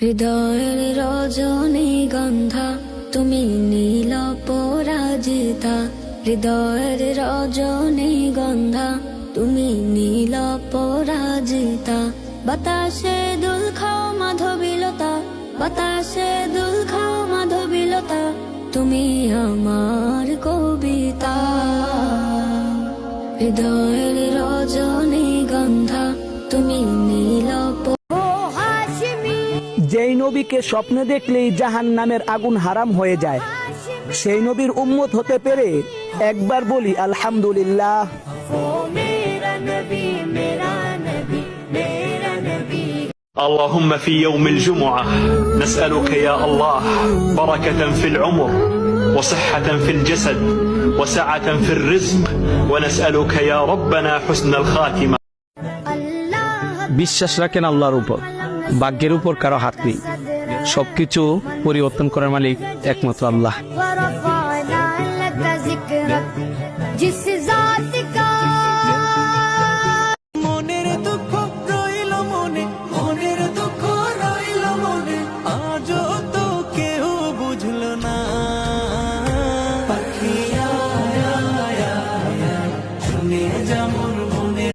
হৃদয়ের রজনীগন্ধা তুমি নীল পরাজিতা, হৃদয়ের রজনীগন্ধা তুমি নীল পরাজিতা। বাতাসে দুল খাও মাধবীলতা, বাতাসে দুল খাও মাধবীলতা, তুমি আমার কবিতা। হৃদয়ের রজনীগন্ধা তুমি নীল। যেই নবীকে স্বপ্নে দেখলেই জাহান্নামের আগুন হারাম হয়ে যায়, সেই নবীর উম্মত হতে পেরে একবার বলি আলহামদুলিল্লাহ। اللهم في يوم الجمعة نسألك يا الله بركة في العمر وصحة في الجسد وسعة في الرزق ونسألك يا ربنا حسن الخاتمة। বিশ্বাস রাখেন আল্লাহর উপর, ভাগ্যের উপর কারো হাত নেই। সবকিছু পরিবর্তন করার মালিক একমাত্র আল্লাহ। মনের দুঃখ রইল মনে, মনের দুঃখ রইল মনে, আজও তো কেউ বুঝলো না। পাখি আয় আয় আয়, শুনে যা মোর মনে।